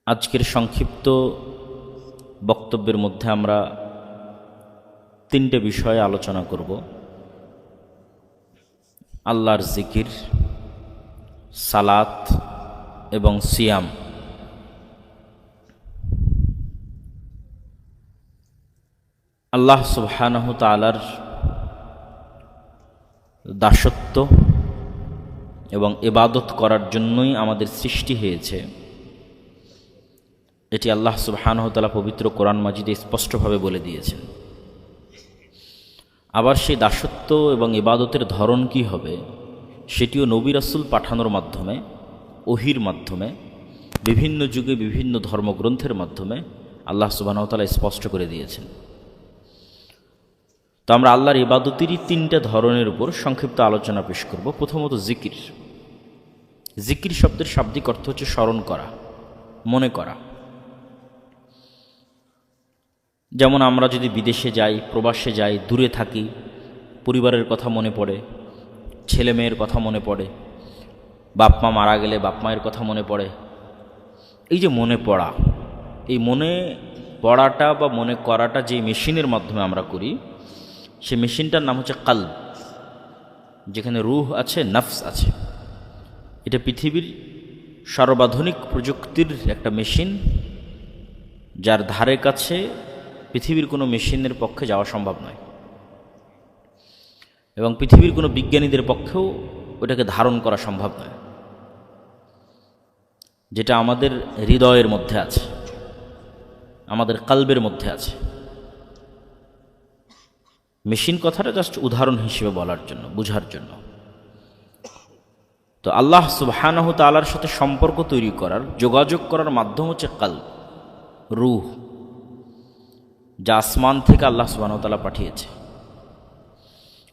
আজকের সংক্ষিপ্ত বক্তব্যের মধ্যে আমরা তিনটে বিষয়ে আলোচনা করব। আল্লাহর জিকির, সালাত এবং সিয়াম। আল্লাহ সুবহানাহু তাআলার দাসত্ব এবং ইবাদত করার জন্যই আমাদের সৃষ্টি হয়েছে, এটি আল্লাহ সুবহানাহু তাআলা পবিত্র কোরআন মাজিদে স্পষ্টভাবে বলে দিয়েছেন। আবার সেই দাসত্ব এবং ইবাদতের ধরন কি হবে, সেটিও নবী রাসূল পাঠানোর মাধ্যমে, ওহির মাধ্যমে, বিভিন্ন যুগে বিভিন্ন ধর্মগ্রন্থের মাধ্যমে আল্লাহ সুবহানাহু তাআলা স্পষ্ট করে দিয়েছেন। তো আমরা আল্লাহর ইবাদতেরই তিনটা ধরনের উপর সংক্ষিপ্ত আলোচনা পেশ করব। প্রথমত জিকির। জিকির শব্দের শাব্দিক অর্থ হচ্ছে স্মরণ করা, মনে করা। যেমন আমরা যদি বিদেশে যাই, প্রবাসে যাই, দূরে থাকি, পরিবারের কথা মনে পড়ে, ছেলে মেয়ের কথা মনে পড়ে, বাপ মা মারা গেলে বাপ মায়ের কথা মনে পড়ে। এই যে মনে পড়া, এই মনে পড়াটা বা মনে করাটা যে মেশিনের মাধ্যমে আমরা করি, সে মেশিনটার নাম হচ্ছে কালব, যেখানে রূহ আছে, নফস আছে। এটা পৃথিবীর সর্বাধুনিক প্রযুক্তির একটা মেশিন, যার ধারে কাছে পৃথিবীর কোনো মেশিনের পক্ষে যাওয়া সম্ভব নয়, এবং পৃথিবীর কোনো বিজ্ঞানীদের পক্ষেও ওটাকে ধারণ করা সম্ভব নয়, যেটা আমাদের হৃদয়ের মধ্যে আছে, আমাদের কালবের মধ্যে আছে। মেশিন কথাটা জাস্ট উদাহরণ হিসেবে বলার জন্য, বুঝার জন্য। তো আল্লাহ সুবহানাহু তাআলার সাথে সম্পর্ক তৈরি করার, যোগাযোগ করার মাধ্যম হচ্ছে কালব, রূহ, যা আসমান থেকে আল্লাহ সুবহানাহু তাআলা পাঠিয়েছে,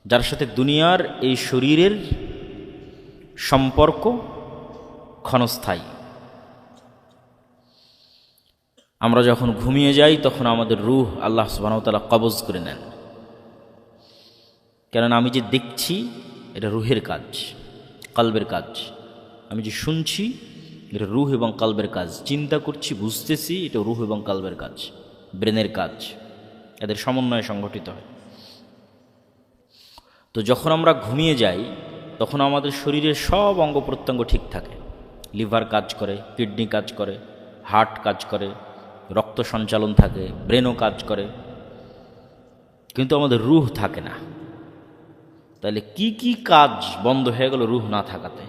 যার সাথে দুনিয়ার এই শরীরের সম্পর্ক ক্ষণস্থায়ী। আমরা যখন ঘুমিয়ে যাই তখন আমাদের রূহ আল্লাহ সুবহানাহু তাআলা কবজ করে নেন। কেননা আমি যে দেখছি এটা রূহের কাজ, কালবের কাজ। আমি যে শুনছি এটা রূহ এবং কালবের কাজ। চিন্তা করছি, বুঝতেছি, এটা রূহ এবং কালবের কাজ, ব্রেনের কাজ। এদের সমন্বয়ে সংগঠিত হয়। তো যখন আমরা ঘুমিয়ে যাই তখন আমাদের শরীরের সব অঙ্গ প্রত্যঙ্গ ঠিক থাকে। লিভার কাজ করে, কিডনি কাজ করে, হার্ট কাজ করে, রক্ত সঞ্চালন থাকে, ব্রেনও কাজ করে, কিন্তু আমাদের রূহ থাকে না। তাহলে কি কি কাজ বন্ধ হয়ে গেল রূহ না থাকাতে?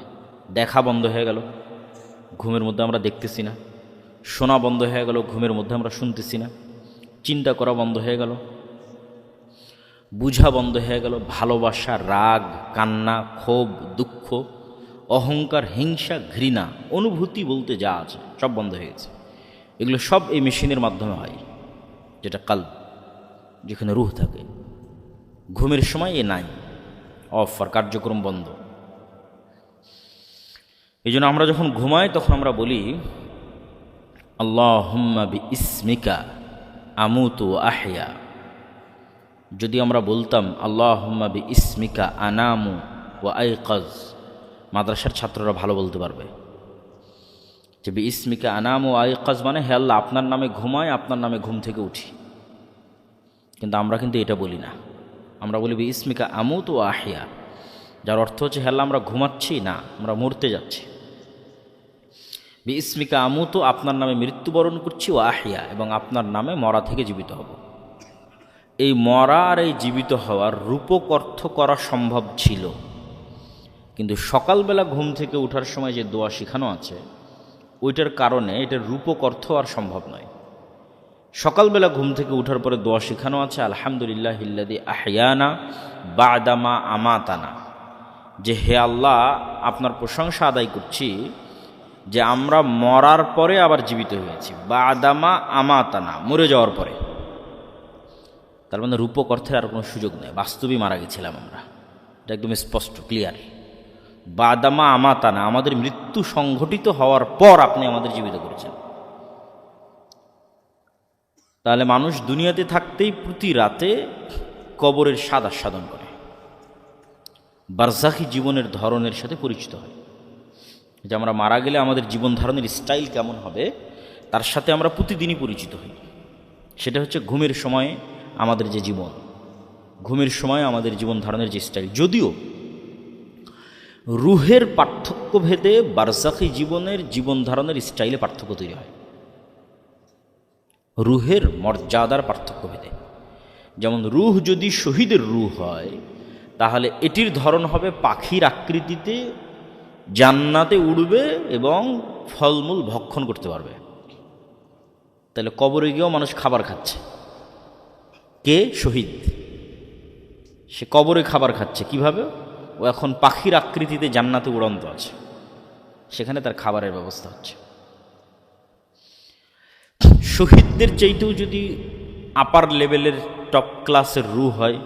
দেখা বন্ধ হয়ে গেল, ঘুমের মধ্যে আমরা দেখতেছি না। শোনা বন্ধ হয়ে গেল, ঘুমের মধ্যে আমরা শুনতেছি না। চিন্তা করা বন্ধ হয়ে গেল, বুঝা বন্ধ হয়ে গেল। ভালোবাসা, রাগ, কান্না, ক্ষোভ, দুঃখ, অহংকার, হিংসা, ঘৃণা, অনুভূতি বলতে যা আছে সব বন্ধ হয়ে গেছে। এগুলো সব এই মেশিনের মাধ্যমে হয়, যেটা কালব, যেখানে রূহ থাকে। ঘুমের সময় এ নাই, অফ, আর কার্যক্রম বন্ধ। এই জন্য আমরা যখন ঘুমাই তখন আমরা বলি আল্লাহুম্মা বিইসমিকা আমুতু ওয়া আহইয়া। যদি আমরা বলতাম আল্লাহুম্মা বিইসমিকা আনামু ওয়া আইকাজ, মাদ্রাসার ছাত্ররা ভালো বলতে পারবে যে বিইসমিকা আনামু ওয়া আইকাজ মানে হে আল্লাহ, আপনার নামে ঘুমাই, আপনার নামে ঘুম থেকে উঠি। কিন্তু আমরা কিন্তু এটা বলি না। আমরা বলি বিইসমিকা আমুতু ওয়া আহইয়া, যার অর্থ হচ্ছে হে আল্লাহ, আমরা ঘুমাচ্ছি না, আমরা মরতে যাচ্ছি। বিইসমিকা আমুতু, আপনার নামে মৃত্যুবরণ করছি, ও আহইয়া, এবং আপনার নামে মরা থেকে জীবিত হব। এই মরা আর এই জীবিত হওয়ার রূপক অর্থ করা সম্ভব ছিল, কিন্তু সকালবেলা ঘুম থেকে ওঠার সময় যে দোয়া শেখানো আছে ওইটার কারণে এটার রূপক অর্থ আর সম্ভব নয়। সকালবেলা ঘুম থেকে ওঠার পরে দোয়া শেখানো আছে আলহামদুলিল্লাহিল্লাযী আহইয়ানা বা'দামা আমাতানা, যে হে আল্লাহ, আপনার প্রশংসা আদায় করছি যে আমরা মরার পরে আবার জীবিত হয়েছি। বা'দামা আমাতানা, মরে যাওয়ার পরে। তার মানে রূপক অর্থের আর কোনো সুযোগ নেই, বাস্তবেই মারা গেছিলাম আমরা, এটা একদম স্পষ্ট, ক্লিয়ার। বা'দামা আমাতানা, আমাদের মৃত্যু সংঘটিত হওয়ার পর আপনি আমাদের জীবিত করেছেন। তাহলে মানুষ দুনিয়াতে থাকতেই প্রতি রাতে কবরের স্বাদ আস্বাদন করে, বারজাখী জীবনের ধরনের সাথে পরিচিত হয়। যে আমরা মারা গেলে আমাদের জীবন ধারণের স্টাইল কেমন হবে তার সাথে আমরা প্রতিদিনই পরিচিত হই। সেটা হচ্ছে ঘুমের সময়ে আমাদের যে জীবন, ঘুমের সময় আমাদের জীবন ধারণের যে স্টাইল। যদিও রুহের পার্থক্য ভেদে বারজাখী জীবনের জীবন ধারণের স্টাইলে পার্থক্য তৈরি হয়, রুহের মর্যাদার পার্থক্য ভেদে। যেমন রুহ যদি শহীদের রুহ হয়, তাহলে এটির ধরন হবে পাখির আকৃতিতে, জান্নাতে উড়বে এবং ফলমূল ভক্ষণ করতে পারবে। তাহলে কবরে গিয়েও মানুষ খাবার খাচ্ছে। কে? শহীদ। সে কবরে খাবার খাচ্ছে কিভাবে? ও এখন পাখির আকৃতিতে জান্নাতে উড়ন্ত আছে, সেখানে তার খাবারের ব্যবস্থা হচ্ছে। শহীদদের চাইতেও যদি আপার লেভেলের টপ ক্লাসের রূহ হয়,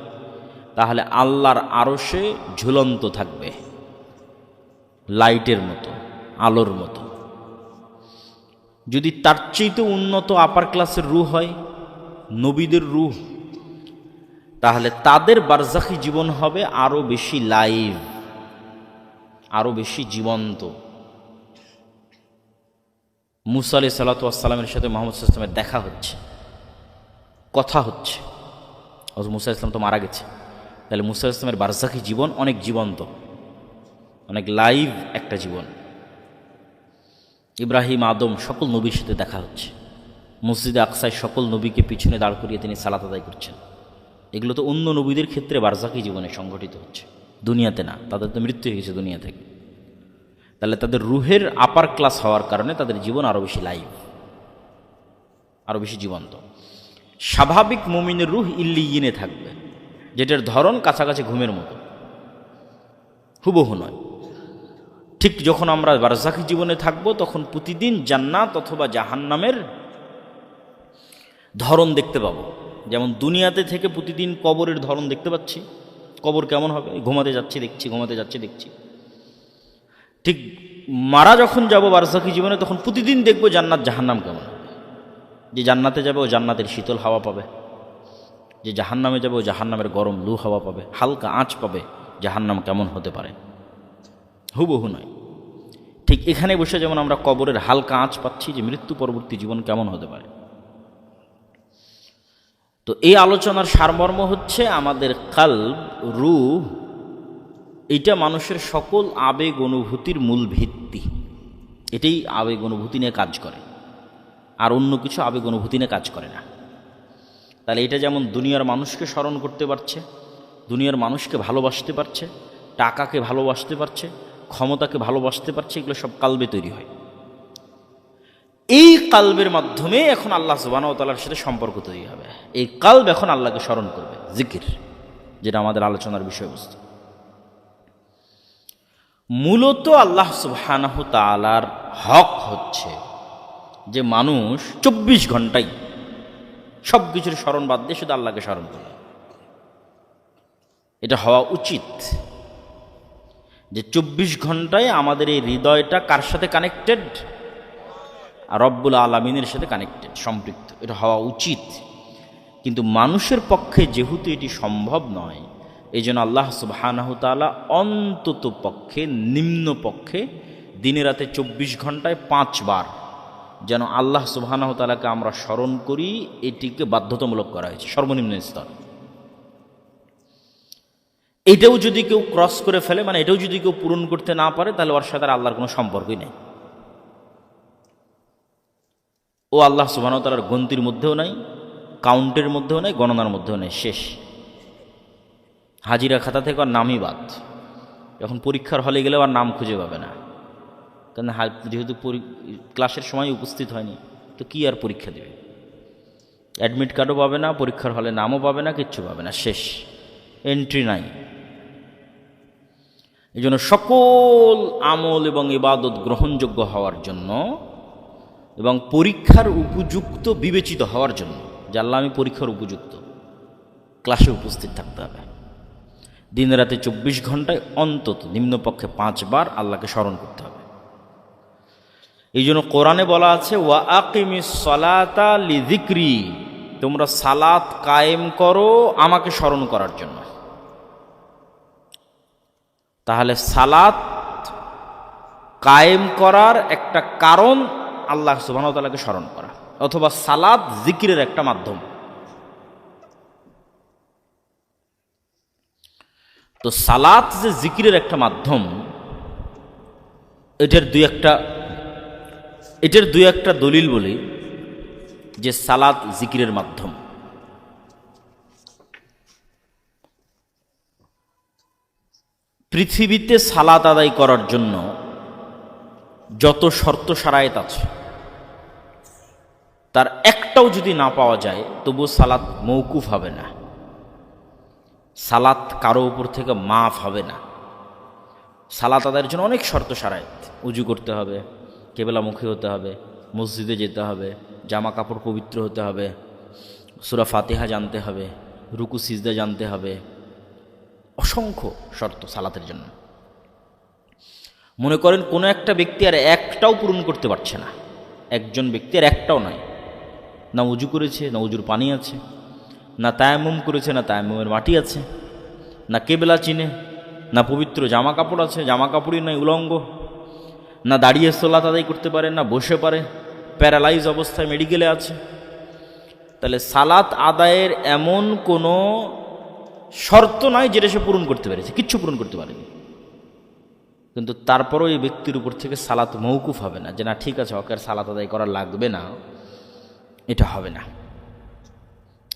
তাহলে আল্লাহর আরশে ঝুলন্ত থাকবে, লাইটের মতো, আলোর মতো। যদি তার চাইতেও উন্নত আপার ক্লাসের রূহ হয়, নবীদের রূহ, তাহলে তাদের বারজাখী জীবন হবে আরো বেশি লাইভ, আরো বেশি জীবন্ত। মুসা আলাইহিস সালাতু ওয়াস সালামের সাথে মুহাম্মদ সাল্লাল্লাহু আলাইহি ওয়াসাল্লামের দেখা হচ্ছে, কথা হচ্ছে। হযরত মুসা আলাইহিস সালাম তো মারা গেছে, তাহলে মুসা আলাইহিস সালামের বারজাখী জীবন অনেক জীবন্ত, অনেক লাইভ একটা জীবন। ইব্রাহিম, আদম সকল নবীর সাথে দেখা হচ্ছে। মসজিদে আকসায় সকল নবীকে পিছনে দাঁড় করিয়ে তিনি সালাত আদায় করছেন। এগুলো তো অন্য নবীদের ক্ষেত্রে বারজাখী জীবনে সংঘটিত হচ্ছে, দুনিয়াতে না। তাদের তো মৃত্যু হয়ে গেছে দুনিয়া থেকে। তাহলে তাদের রুহের আপার ক্লাস হওয়ার কারণে তাদের জীবন আরও বেশি লাইভ, আরও বেশি জীবন্ত। স্বাভাবিক মুমিনের রুহ ইল্লিয়িনে থাকবে, যেটার ধরন কাছাকাছি ঘুমের মতো, হুবহু নয়। ঠিক যখন আমরা বারজাখী জীবনে থাকবো, তখন প্রতিদিন জান্নাত অথবা জাহান্নামের ধরন দেখতে পাবো। যেমন দুনিয়াতে থেকে প্রতিদিন কবরের ধরন দেখতে পাচ্ছি, কবর কেমন হবে, ঘুমাতে যাচ্ছি দেখছি, ঘুমাতে যাচ্ছি দেখছি। ঠিক মারা যখন যাব বারজাখী জীবনে, তখন প্রতিদিন দেখবো জান্নাত জাহান্নাম কেমন হবে। যে জান্নাতে যাবে ও জান্নাতের শীতল হাওয়া পাবে, যে জাহান্নামে যাবে ও জাহান্নামের গরম লু হাওয়া পাবে, হালকা আঁচ পাবে। জাহান্নাম কেমন হতে পারে, হুবহু নয়। ঠিক এখানে বসে যেমন আমরা কবরের হালকা আঁচ পাচ্ছি, যে মৃত্যু পরবর্তী জীবন কেমন হতে পারে। তো এই আলোচনার সারমর্ম হচ্ছে আমাদের কালব, রূহ, এইটা মানুষের সকল আবেগ অনুভূতির মূল ভিত্তি। এটাই আবেগ অনুভূতি নিয়ে কাজ করে, আর অন্য কিছু আবেগ অনুভূতি নিয়ে কাজ করে না। তাহলে এটা যেমন দুনিয়ার মানুষকে স্মরণ করতে পারছে, দুনিয়ার মানুষকে ভালোবাসতে পারছে, টাকাকে ভালোবাসতে পারছে, ক্ষমতাকে ভালোবাসতে পারছে, এগুলো সব কালবে তৈরি হয়। এই কালবের মাধ্যমে এখন আল্লাহ সুবহানাহু ওয়া তাআলার সাথে সম্পর্ক তৈরি হবে। এই কালব এখন আল্লাহকে স্মরণ করবে, জিকির, যেটা আমাদের আলোচনার বিষয়বস্তু। মূলত আল্লাহ সুবহানাহু তাআলার হক হচ্ছে যে মানুষ 24 ঘন্টাই সব কিছুর স্মরণ বাদ দিয়ে শুধু আল্লাহকে স্মরণ করে। এটা হওয়া উচিত যে 24 ঘন্টায় আমাদের এই হৃদয়টা কার সাথে কানেক্টেড? আর রব্বুল আলামিনের সাথে কানেক্টেড, সম্পৃক্ত। এটা হওয়া উচিত। কিন্তু মানুষের পক্ষে যেহেতু এটি সম্ভব নয়, এই জন্য আল্লাহ সুবহানাহু তাআলা অন্তত পক্ষে, নিম্ন পক্ষে দিনে রাতে 24 ঘন্টায় 5 বার যেন আল্লাহ সুবহানাহু তাআলাকে আমরা স্মরণ করি, এটিকে বাধ্যতামূলক করা হয়েছে, সর্বনিম্ন স্তর। এটাও যদি কেউ ক্রস করে ফেলে, মানে এটাও যদি কেউ পূরণ করতে না পারে, তাহলে ওর সাথে আল্লাহর কোনো সম্পর্কই নেই। ও আল্লাহ সুবহানাহু ওয়া তাআলার গন্তির মধ্যেও নাই, কাউন্টের মধ্যেও নাই, গণনার মধ্যেও নাই, শেষ। হাজিরা খাতা থেকে আর নামই বাদ। যখন পরীক্ষার হলে গেলেও আর নাম খুঁজে পাবে না, কারণ যেহেতু ক্লাসের সময় উপস্থিত হয়নি, তো কি আর পরীক্ষা দেবে? অ্যাডমিট কার্ডও পাবে না, পরীক্ষার হলে নামও পাবে না, কিচ্ছু পাবে না, শেষ, এন্ট্রি নাই। এই জন্য সকল আমল এবং ইবাদত গ্রহণযোগ্য হওয়ার জন্য এবং পরীক্ষার উপযুক্ত বিবেচিত হওয়ার জন্য, যে আল্লাহ আমি পরীক্ষার উপযুক্ত, ক্লাসে উপস্থিত থাকতে হবে। দিন রাতে 24 ঘন্টায় অন্তত নিম্নপক্ষে 5 বার আল্লাহকে স্মরণ করতে হবে। এই জন্য কোরআনে বলা আছে, ওয়া আকিমিস সালাতা লিযিকরি, তোমরা সালাত কায়েম করো আমাকে স্মরণ করার জন্য। তাহলে সালাত কায়েম করার একটা কারণ আল্লাহ সুবহানাহু ওয়া তাআলাকে স্মরণ করা, অথবা সালাত জিকিরের একটা মাধ্যম। তো সালাত যে জিকিরের একটা মাধ্যম, এটার দুই একটা দলিল বলি যে সালাত জিকিরের মাধ্যম। পৃথিবীতে সালাত আদায় করার জন্য যত শর্ত শারায়েত আছে তার একটাও যদি না পাওয়া যায় তবু সালাত মওকুফ হবে না, সালাত কারো উপর থেকে মাফ হবে না। সালাত আদায়ের জন্য অনেক শর্ত শারায়েত, উজু করতে হবে, কিবলামুখী হতে হবে, মসজিদে যেতে হবে, জামা কাপড় পবিত্র হতে হবে, সূরা ফাতিহা জানতে হবে, রুকু সিজদা জানতে হবে, অসংখ্য শর্ত সালাতের জন্য। মনে করেন কোনো একটা ব্যক্তি আর একটাও পূরণ করতে পারছে না, একজন ব্যক্তি আর একটাও নয়, না উজু করেছে, না উজুর পানি আছে, না তায়াম্মুম করেছে, না তায়াম্মুমের মাটি আছে, না কেবলা চিনে, না পবিত্র জামা কাপড় আছে, জামা কাপড়ই নয়, উলঙ্গ, না দাঁড়িয়ে সালাত আদায় করতে পারে, না বসে পারে, প্যারালাইজ অবস্থায় মেডিকেলে আছে। তাহলে সালাত আদায়ের এমন কোনো শর্ত নয় যেটা সে পূরণ করতে পেরেছে, কিচ্ছু পূরণ করতে পারেনি, কিন্তু তারপরও এই ব্যক্তির উপর থেকে সালাত মওকুফ হবে না, যে না ঠিক আছে ওকে আর সালাত আদায় করা লাগবে না, এটা হবে না।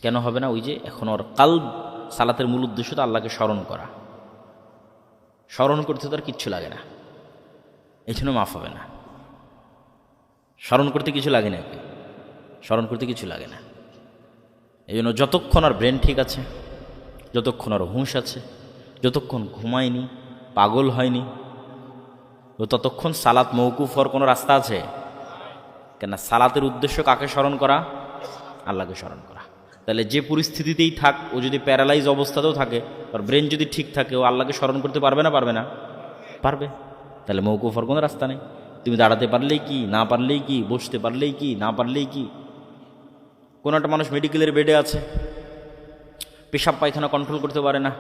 কেন হবে না? ওই যে এখন ওর কালব, সালাতের মূল উদ্দেশ্য তো আল্লাহকে স্মরণ করা, স্মরণ করতে তো আর কিচ্ছু লাগে না, এই জন্য মাফ হবে না। স্মরণ করতে কিছু লাগে না, স্মরণ করতে কিছু লাগে না। এই জন্য যতক্ষণ আর ব্রেন ঠিক আছে, যতক্ষণ আর হুঁশ আছে, যতক্ষণ ঘুমায়নি, পাগল হয়নি, ততক্ষণ সালাত মওকুফ হওয়ার কোনো রাস্তা আছে? কেন? সালাতের উদ্দেশ্য কাকে স্মরণ করা? আল্লাহকে স্মরণ করা। তাহলে যে পরিস্থিতিতেই থাক, ও যদি প্যারালাইজ অবস্থাতেও থাকে, আর ব্রেন যদি ঠিক থাকে, ও আল্লাহকে স্মরণ করতে পারবে না? পারবে না? পারবে। তাহলে মওকুফ হওয়ার কোনো রাস্তা নেই। তুমি দাঁড়াতে পারলেই কি, না পারলেই কি, বসতে পারলেই কি, না পারলেই কি। কোনো একটা মানুষ মেডিকেলের বেডে আছে, পেশাব পায়খানা কন্ট্রোল করতে পারে না,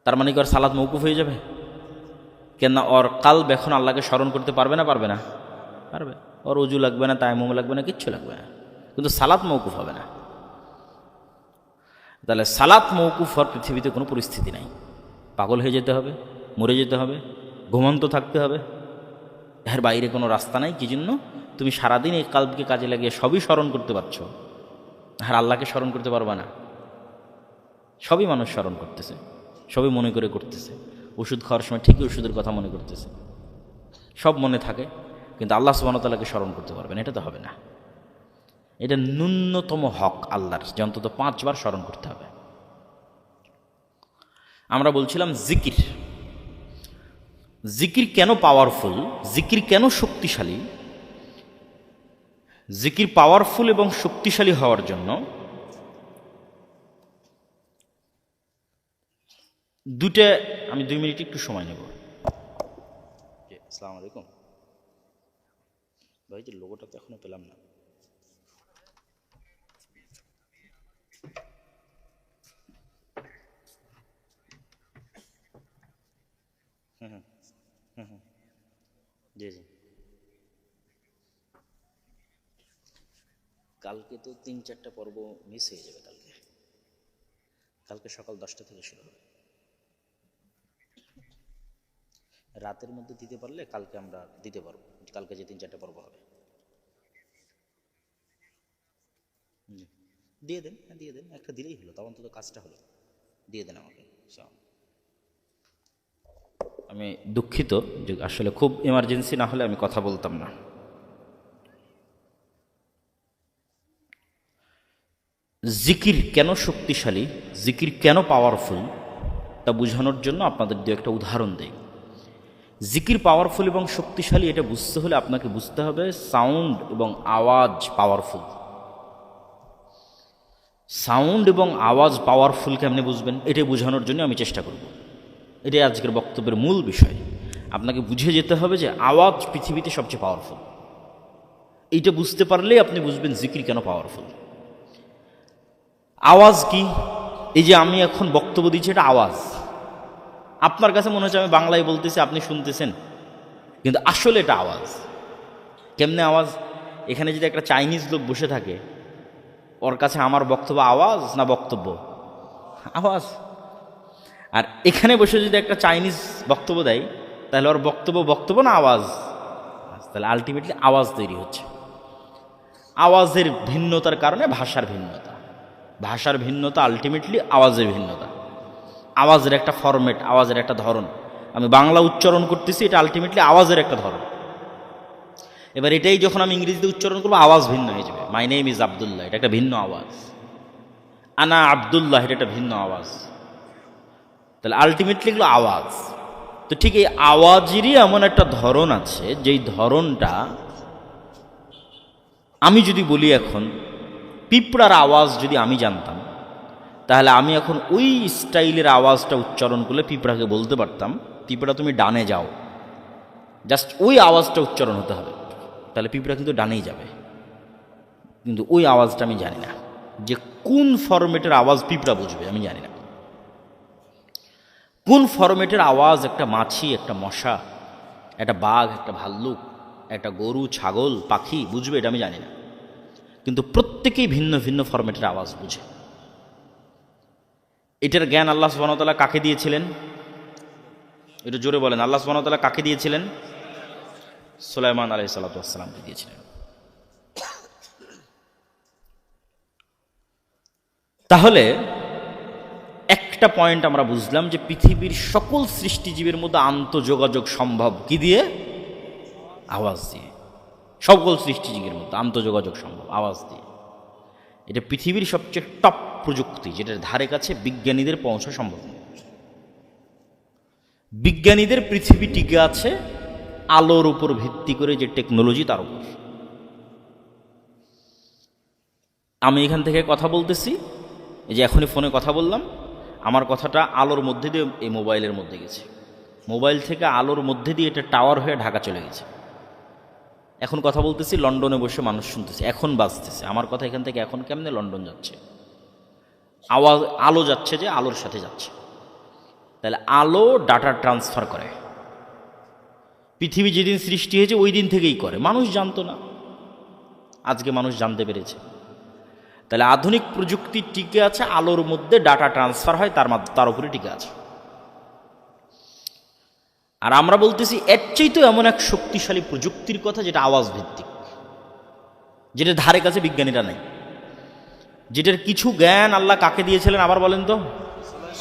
তার মানে কি ওর সালাত মওকুফ হয়ে যাবে? কেন? ওর কালব এখন আল্লাহকে স্মরণ করতে পারবে না? পারবে না? পারবে। ওর উজু লাগবে না, তায়াম্মুম লাগবে না, কিচ্ছু লাগবে না, কিন্তু সালাত মওকুফ হবে না। তাহলে সালাত মওকুফ হওয়ার পৃথিবীতে কোনো পরিস্থিতি নাই। পাগল হয়ে যেতে হবে, মরে যেতে হবে, ঘুমন্ত থাকতে হবে, এর বাইরে কোনো রাস্তা নাই। কি জন্য? তুমি সারাদিন এই কালবকে কাজে লাগিয়ে সবই স্মরণ করতে পারছো, আর আল্লাহকে স্মরণ করতে পারবা না। সবই মানুষ স্মরণ করতেছে, সবই মনে করে করতেছে। ওষুধ খাওয়ার সময় ঠিকই ওষুধের কথা মনে করতেছে, সব মনে থাকে, কিন্তু আল্লাহ সুবহানাহু ওয়া তাআলাকে স্মরণ করতে পারবেন, এটা তো হবে না। এটা ন্যূনতম হক আল্লাহর, যে অন্তত 5 বার স্মরণ করতে হবে। আমরা বলছিলাম জিকির, জিকির কেন পাওয়ারফুল, জিকির কেন শক্তিশালী। জিকির পাওয়ারফুল এবং শক্তিশালী হওয়ার জন্য দুইটা, আমি 2 মিনিট একটু সময় নেব। আসসালামু আলাইকুম ভাই, যে লোগোটা তো এখনো পেলাম না। জি জি, কালকে তো 3-4টা পর্ব মিস হয়ে যাবে। কালকে সকাল 10টা থেকে শুরু হবে। রাতের মধ্যে দিতে পারলে কালকে আমরা দিতে পারবো, কালকে যে 3-4টা পর্ব হবে। দিয়ে দেন, হ্যাঁ দিয়ে দেন, একটা দিলেই হলো, তখন তো কাজটা হলো। দিয়ে দেন আমাকে। আমি দুঃখিত যে আসলে খুব এমার্জেন্সি না হলে আমি কথা বলতাম না। জিকির কেন শক্তিশালী, জিকির কেন পাওয়ারফুল, তা বোঝানোর জন্য আপনাদের 2-একটা উদাহরণ দেই। জিকির পাওয়ারফুল এবং শক্তিশালী এটা বুঝতে হলে আপনাকে বুঝতে হবে সাউন্ড এবং আওয়াজ পাওয়ারফুল। সাউন্ড এবং আওয়াজ পাওয়ারফুল কেমনে বুঝবেন, এটা বোঝানোর জন্য আমি চেষ্টা করব। এটাই আজকের বক্তব্যের মূল বিষয়। আপনাকে বুঝে যেতে হবে যে আওয়াজ পৃথিবীতে সবচেয়ে পাওয়ারফুল। এইটা বুঝতে পারলেই আপনি বুঝবেন জিকির কেন পাওয়ারফুল। আওয়াজ কি? এই যে আমি এখন বক্তব্য দিচ্ছি, এটা আওয়াজ। আপনার কাছে মনে হচ্ছে আমি বাংলায় বলতেছি, আপনি শুনতেছেন, কিন্তু আসলে এটা আওয়াজ। কেমনে আওয়াজ? এখানে যদি একটা চাইনিজ লোক বসে থাকে, ওর কাছে আমার বক্তব্য আওয়াজ না বক্তব্য? আওয়াজ। আর এখানে বসে যদি একটা চাইনিজ বক্তব্য দেয়, তাহলে ওর বক্তব্য না আওয়াজ? তাহলে আলটিমেটলি আওয়াজ তৈরি হচ্ছে। আওয়াজের ভিন্নতার কারণে ভাষার ভিন্নতা, ভাষার ভিন্নতা আলটিমেটলি আওয়াজের ভিন্নতা। আওয়াজের একটা ফরম্যাট, আওয়াজের একটা ধরন। আমি বাংলা উচ্চারণ করতেছি, এটা আলটিমেটলি আওয়াজের একটা ধরন। এবার এটাই যখন আমি ইংরেজিতে উচ্চারণ করবো, আওয়াজ ভিন্ন হয়ে যাবে। মাই নেম ইজ আবদুল্লাহ, এটা একটা ভিন্ন আওয়াজ। আনা আবদুল্লাহ, এটা একটা ভিন্ন আওয়াজ। তাহলে আলটিমেটলি এগুলো আওয়াজ। তো ঠিক এই আওয়াজেরই এমন একটা ধরন আছে, যেই ধরনটা আমি যদি বলি এখন পিঁপড়ার আওয়াজ যদি আমি জানতাম, তাহলে আমি এখন ওই স্টাইলের আওয়াজটা উচ্চারণ করলে পিঁপড়াকে বলতে পারতাম, পিঁপড়া তুমি ডানে যাও। জাস্ট ওই আওয়াজটা উচ্চারণ হতে হবে, তাহলে পিঁপড়া কিন্তু ডানেই যাবে। কিন্তু ওই আওয়াজটা আমি জানি না, যে কোন ফরম্যাটের আওয়াজ পিঁপড়া বুঝবে আমি জানি না। কোন ফরম্যাটের আওয়াজ একটা মাছি, একটা মশা, একটা বাঘ, একটা ভাল্লুক, একটা গরু, ছাগল, পাখি বুঝবে, এটা আমি জানি না। কিন্তু প্রত্যেকেই ভিন্ন ভিন্ন ফরম্যাটের আওয়াজ বুঝে। এটার জ্ঞান আল্লাহ সুবহানাহু ওয়া তাআলা কাকে দিয়েছিলেন? এটা জোরে বলেন, আল্লাহ সুবহানাহু ওয়া তাআলা কাকে দিয়েছিলেন? সুলাইমান আলাইহিস সালাতু ওয়াস সালামকে দিয়েছিলেন। তাহলে একটা পয়েন্ট আমরা বুঝলাম যে পৃথিবীর সকল সৃষ্টিজীবের মধ্যে আন্তঃযোগাযোগ সম্ভব কি দিয়ে? আওয়াজ দিয়ে। সকল সৃষ্টিজীবের মধ্যে আন্তঃযোগাযোগ সম্ভব আওয়াজ দিয়ে। এটা পৃথিবীর সবচেয়ে টপ প্রযুক্তি, যেটার ধারে কাছে বিজ্ঞানীদের পৌঁছা সম্ভব নয়। বিজ্ঞানীদের পৃথিবী টিকে আছে আলোর উপর ভিত্তি করে, যে টেকনোলজি তার উপর। আমি এখান থেকে কথা বলতেছি, এই যে এখনই ফোনে কথা বললাম, আমার কথাটা আলোর মধ্যে দিয়ে এই মোবাইলের মধ্যে গেছে, মোবাইল থেকে আলোর মধ্যে দিয়ে এটা টাওয়ার হয়ে ঢাকা চলে গেছে। এখন কথা বলতেছি, লন্ডনে বসে মানুষ শুনতেছে, এখন বাজতেছে আমার কথা এখান থেকে। এখন কেমনে লন্ডন যাচ্ছে? আওয়াজ, আলো যাচ্ছে, যে আলোর সাথে যাচ্ছে। তাহলে আলো ডাটা ট্রান্সফার করে। পৃথিবী যেদিন সৃষ্টি হয়েছে ওই দিন থেকেই করে, মানুষ জানতো না, আজকে মানুষ জানতে পেরেছে। তাহলে আধুনিক প্রযুক্তি টিকে আছে আলোর মধ্যে, ডাটা ট্রান্সফার হয় তার উপরে টিকে আছে। আর আমরা বলতেছি এর চাইতেও এমন এক শক্তিশালী প্রযুক্তির কথা, যেটা আওয়াজ ভিত্তিক, যেটা ধারে কাছে বিজ্ঞানীরা নেই, যেটার কিছু জ্ঞান আল্লাহ কাকে দিয়েছিলেন আবার বলেন তো?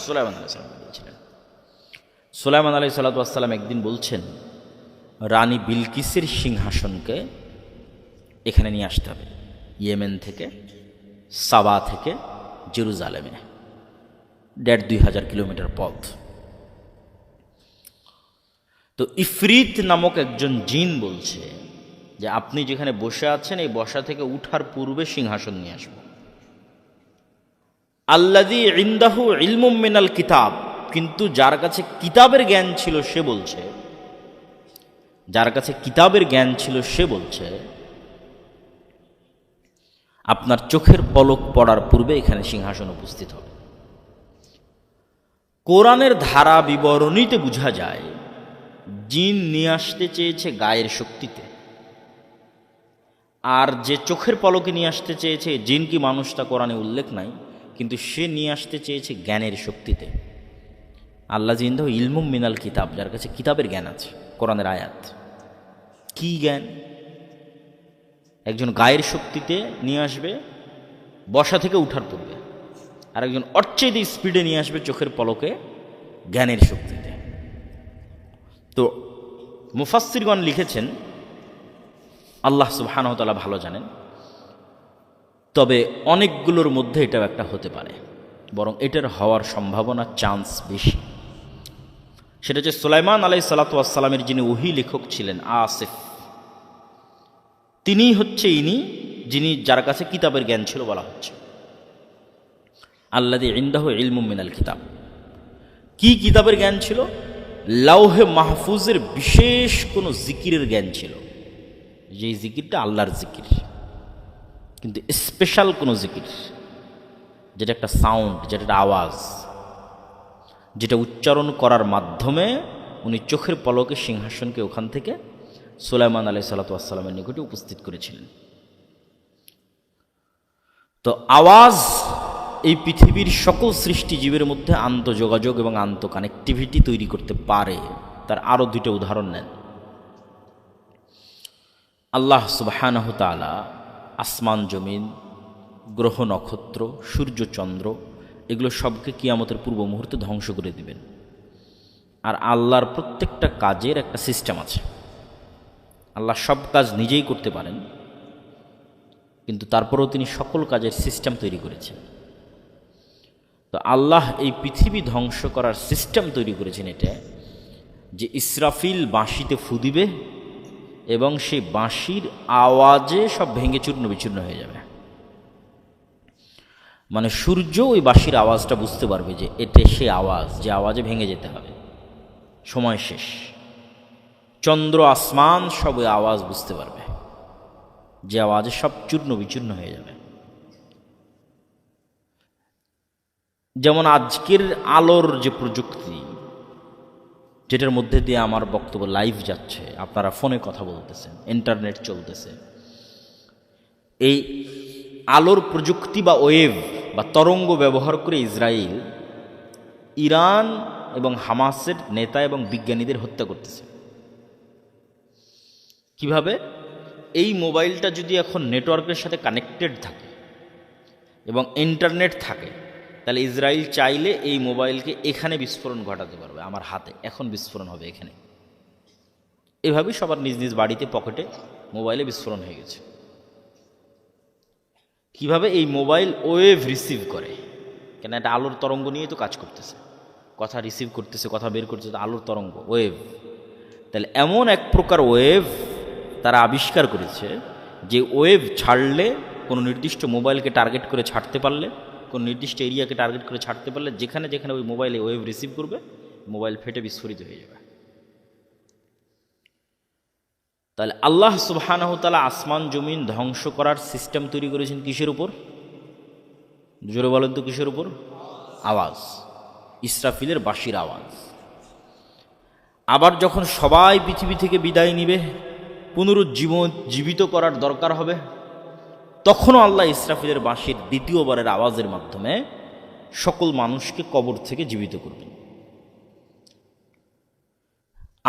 সুলাইমান আলাইহিস সালাম দিয়েছিলেন। সুলাইমান আলাইহিস সালাম একদিন বলছেন, রানী বিলকিসের সিংহাসনকে এখানে নিয়ে আসতে হবে, ইয়েমেন থেকে, সাবা থেকে জেরুজালেমে, ১,৫০০ কিলোমিটার পথ। তো ইফরিত নামক একজন জিন বলছে যে আপনি যেখানে বসে আছেন এই বসা থেকে উঠার পূর্বে সিংহাসন নিয়ে আসব। আল্লাযী ইনদাহু ইলমুম মিনাল কিতাব, কিন্তু যার কাছে কিতাবের জ্ঞান ছিল সে বলছে, যার কাছে কিতাবের জ্ঞান ছিল সে বলছে আপনার চোখের পলক পড়ার পূর্বে এখানে সিংহাসন উপস্থিত হবে। কোরআনের ধারা বিবরণীতে বোঝা যায় জিন নিয়ে আসতে চেয়েছে গায়ের শক্তিতে, আর যে চোখের পলকে নিয়ে আসতে চেয়েছে জিন কি মানুষ তা কোরআনে উল্লেখ নাই, কিন্তু সে নিয়ে আসতে চেয়েছে জ্ঞানের শক্তিতে। আল্লাহ জিন্দাহ ইলমুম মিনাল কিতাব, যার কাছে কিতাবের জ্ঞান আছে, কোরআনের আয়াত। কি জ্ঞান? একজন গায়ের শক্তিতে নিয়ে আসবে বসা থেকে উঠার পূর্বে, আর একজন অর্চেদি স্পিডে নিয়ে আসবে চোখের পলকে জ্ঞানের শক্তিতে। তো মুফাসসিরগণ লিখেছেন, আল্লাহ সুবহানাহু ওয়া তাআলা ভালো জানেন, তবে অনেকগুলোর মধ্যে এটাও একটা হতে পারে, বরং এটার হওয়ার সম্ভাবনা চান্স বেশি। সেটা হচ্ছে সুলাইমান আলাইহিস সালাতু ওয়াস সালামের যিনি ওহী লেখক ছিলেন আসিফ, তিনিই হচ্ছে ইনি যিনি, যার কাছে কিতাবের জ্ঞান ছিল বলা হচ্ছে। আল্লাযী ইনদাহু ইলমুম মিনাল কিতাব। কি কিতাবের জ্ঞান ছিল? লাউহে মাহফুজের বিশেষ কোনো জিকিরের জ্ঞান ছিল, যেই জিকিরটা আল্লাহর জিকির, কিন্তু স্পেশাল কোনো জিকির, যেটা একটা সাউন্ড, যেটা একটা আওয়াজ, যেটা উচ্চারণ করার মাধ্যমে উনি চোখের পলকে সিংহাসনকে ওখান থেকে সুলাইমান আলাইহিসসালাতু ওয়াসসালামের নিকটে উপস্থিত করেছিলেন। তো আওয়াজ এই পৃথিবীর সকল সৃষ্টিজীবের মধ্যে আন্তঃযোগাযোগ এবং আন্তঃকানেক্টিভিটি তৈরি করতে পারে। তার আরও দুটো উদাহরণ নেন। আল্লাহ সুবহানাহু তাআলা আসমান জমিন, গ্রহ নক্ষত্র, সূর্য চন্দ্র এগুলো সবকে কিয়ামতের পূর্ব মুহূর্তে ধ্বংস করে দিবেন। আর আল্লাহর প্রত্যেকটা কাজের একটা সিস্টেম আছে। আল্লাহ সব কাজ নিজেই করতে পারেন, কিন্তু তারপরেও তিনি সকল কাজের সিস্টেম তৈরি করেছেন। তো আল্লাহ এই পৃথিবী ধ্বংস করার সিস্টেম তৈরি করেছেন এটা, যে ইসরাফিল বাঁশিতে ফু দিবে এবং সেই বাঁশির আওয়াজে সব ভেঙে চূর্ণ বিচূর্ণ হয়ে যাবে। মানে সূর্য ওই বাঁশির আওয়াজটা বুঝতে পারবে যে এটা সে আওয়াজ, যে আওয়াজে ভেঙে যেতে হবে, সময় শেষ। চন্দ্র আসমান সব ওই আওয়াজ বুঝতে পারবে, যে আওয়াজে সব চূর্ণ বিচূর্ণ হয়ে যাবে। যেমন আজকের আলোর যে প্রযুক্তি, যেটার মধ্যে দিয়ে আমার বক্তব্য লাইভ যাচ্ছে, আপনারা ফোনে কথা বলতেছেন, ইন্টারনেট চলতেছে, এই আলোর প্রযুক্তি বা ওয়েভ বা তরঙ্গ ব্যবহার করে ইসরায়েল ইরান এবং হামাসের নেতা এবং বিজ্ঞানীদের হত্যা করতেছে। কিভাবে? এই মোবাইলটা যদি এখন নেটওয়ার্কের সাথে কানেক্টেড থাকে এবং ইন্টারনেট থাকে, তাহলে ইসরায়েল চাইলে এই মোবাইলকে এখানে বিস্ফোরণ ঘটাতে পারবে। আমার হাতে এখন বিস্ফোরণ হবে এখানে। এভাবেই সবার নিজ নিজ বাড়িতে পকেটে মোবাইলে বিস্ফোরণ হয়ে গেছে। কিভাবে? এই মোবাইল ওয়েভ রিসিভ করে, কেন এটা আলোর তরঙ্গ নিয়ে তো কাজ করতেছে, কথা রিসিভ করতেছে, কথা বের করতেছে, আলোর তরঙ্গ ওয়েভ। তাহলে এমন এক প্রকার ওয়েভ তারা আবিষ্কার করেছে, যে ওয়েভ ছাড়লে কোনো নির্দিষ্ট মোবাইলকে টার্গেট করে ছাড়তে পারলে, কোনো নির্দিষ্ট এরিয়াকে টার্গেট করে ছাড়তে পারলে, যেখানে যেখানে ওই মোবাইলে ওয়েভ রিসিভ করবে, মোবাইল ফেটে বিস্ফোরিত হয়ে যাবে। তাহলে আল্লাহ সুবহানাহু তাআলা আসমান জমিন ধ্বংস করার সিস্টেম তৈরি করেছেন কিসের উপর? জোরে বলেন তো, কিসের উপর? আওয়াজ, ইসরাফিলের বাঁশির আওয়াজ। আবার যখন সবাই পৃথিবী থেকে বিদায় নিবে, পুনরুজ্জীবিত করার দরকার হবে, তখনও আল্লাহ ইসরাফিলের বাঁশির দ্বিতীয়বারের আওয়াজের মাধ্যমে সকল মানুষকে কবর থেকে জীবিত করবেন।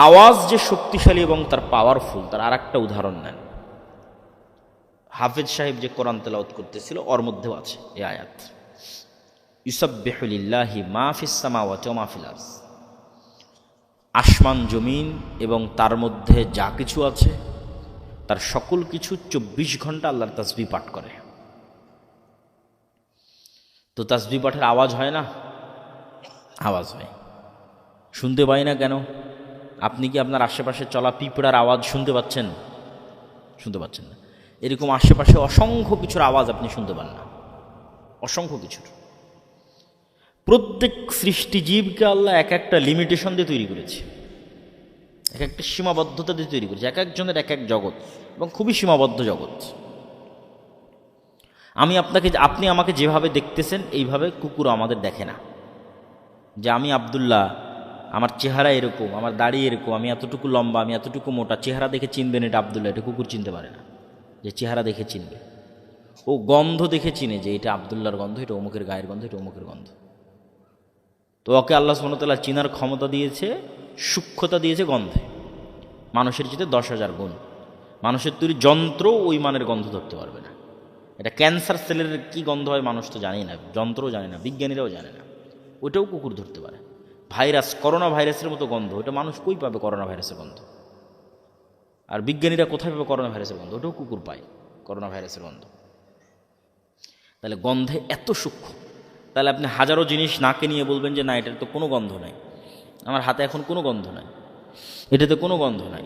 আওয়াজ যে শক্তিশালী এবং তার পাওয়ারফুল, তার আর একটা উদাহরণ নেন। হাফেজ সাহেব যে কোরআন তেলাওয়াত করতেছিল, ওর মধ্যেও আছে এই আয়াত, ইউসাব্বিহু লিল্লাহি মা ফিস সামাওয়াতি ওয়া মা ফিল আরদ। আসমান জমিন এবং তার মধ্যে যা কিছু আছে, তার সকল কিছু 24 ঘন্টা আল্লাহর তাসবিহ পাঠ করে। তো তাসবিহ পাঠের আওয়াজ হয় না? আওয়াজ হয়। শুনতে পাই না কেন? আপনি কি আপনার আশেপাশে চলা পিঁপড়ার আওয়াজ শুনতে পাচ্ছেন? শুনতে পাচ্ছেন না। এরকম আশেপাশে অসংখ্য কিছুর আওয়াজ আপনি শুনতে পান না, অসংখ্য কিছুর। প্রত্যেক সৃষ্টিজীবকে আল্লাহ এক একটা লিমিটেশন দিয়ে তৈরি করেছে, এক একটা সীমাবদ্ধতা দিয়ে তৈরি করেছে। এক একজনের এক এক জগৎ, এবং খুবই সীমাবদ্ধ জগৎ। আপনি আমাকে যেভাবে দেখতেছেন, এইভাবে কুকুর আমাদের দেখে না। যে আমি আব্দুল্লাহ, আমার চেহারা এরকম, আমার দাড়ি এরকম, আমি এতটুকু লম্বা, আমি এতটুকু মোটা, চেহারা দেখে চিনবেন এটা আব্দুল্লাহ, এটা কুকুর চিনতে পারে না। যে চেহারা দেখে চিনবে, ও গন্ধ দেখে চিনে যে এটা আব্দুল্লাহর গন্ধ, এটা অমুকের গায়ের গন্ধ, এটা অমুকের গন্ধ। তো ওকে আল্লাহ সুবহানাহু ওয়া তাআলা চিনার ক্ষমতা দিয়েছে, সূক্ষ্মতা দিয়েছে গন্ধে, মানুষের চেয়ে 10,000 গুণ। মানুষের তৈরি যন্ত্র ওই মানের গন্ধ ধরতে পারবে না। এটা ক্যান্সার সেলের কি গন্ধ হয় মানুষ তো জানেই না, যন্ত্রও জানে না, বিজ্ঞানীরাও জানে না। ওইটাও কুকুর ধরতে পারে। ভাইরাস, করোনা ভাইরাসের মতো গন্ধ, ওটা মানুষ কই পাবে করোনা ভাইরাসের গন্ধ? আর বিজ্ঞানীরা কোথায় পাবে করোনা ভাইরাসের গন্ধ? ওটাও কুকুর পায় করোনা ভাইরাসের গন্ধ। তাহলে গন্ধে এত সূক্ষ্ম। তাহলে আপনি হাজারো জিনিস নাকে নিয়ে বলবেন যে না, এটার তো কোনো গন্ধ নাই, আমার হাতে এখন কোনো গন্ধ নাই, এটাতে কোনো গন্ধ নাই।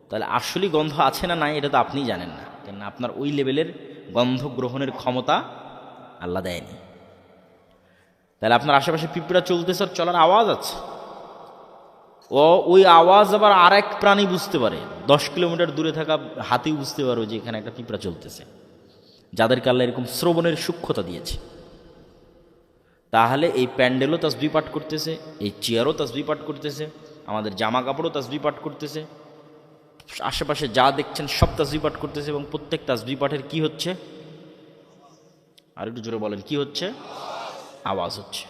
তাহলে আসলেই গন্ধ আছে না নাই এটা তো আপনিই জানেন না, কেন আপনার ওই লেভেলের গন্ধ গ্রহণের ক্ষমতা আল্লাহ দেয়নি। তাহলে আপনার আশেপাশে পিঁপড়া চলতেছে, চলার আওয়াজ আছে, ওই আওয়াজ আবার আর এক প্রাণী বুঝতে পারে। 10 কিলোমিটার দূরে থাকা হাতি বুঝতে পারো যে এখানে একটা পিঁপড়া চলতেছে, যাদেরকে আল্লাহ এরকম শ্রবণের সূক্ষ্মতা দিয়েছে। তাহলে এই প্যান্ডেলও তাসবিহ পাঠ করতেছে, এই চেয়ারও তাসবিহ পাঠ করতেছে, আমাদের জামা কাপড়ও তাসবিহ পাঠ করতেছে, আশেপাশে যা দেখছেন সব তাসবিহ পাঠ করতেছে এবং প্রত্যেক তাসবিহ পাঠের কি হচ্ছে, আর একটু জোরে বলেন, কি হচ্ছে? আওয়াজ হচ্ছে।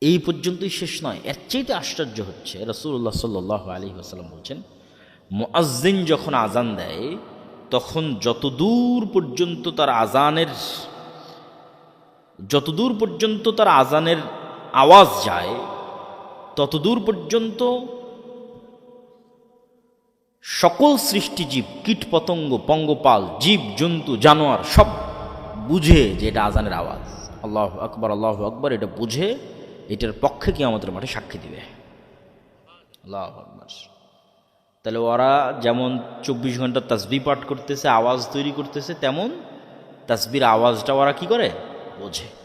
এই পর্যন্তই শেষ নয়, এর চেয়ে আশ্চর্য হচ্ছে রাসূলুল্লাহ সাল্লাল্লাহু আলাইহি ওয়াসাল্লাম বলছেন, মুয়াজ্জিন যখন আজান দেয় তখন যতদূর পর্যন্ত তার আজানের আওয়াজ যায় ততদূর পর্যন্ত সকল সৃষ্টিজীব, কীট পতঙ্গ, পঙ্গপাল, জীব জন্তু, জানোয়ার সব বুঝে যে এটা আজানের আওয়াজ। আল্লাহু আকবার, আল্লাহু আকবার, এটা বুঝে এটার পক্ষে কিয়ামতের মাঠে সাক্ষী দিবে। আল্লাহু আকবার। তাহলে ওরা যেমন 24 ঘন্টা তাসবিহ পাঠ করতেছে, আওয়াজ তৈরি করতেছে, তেমন তাসবির আওয়াজটা ওরা কি করে? বোঝে।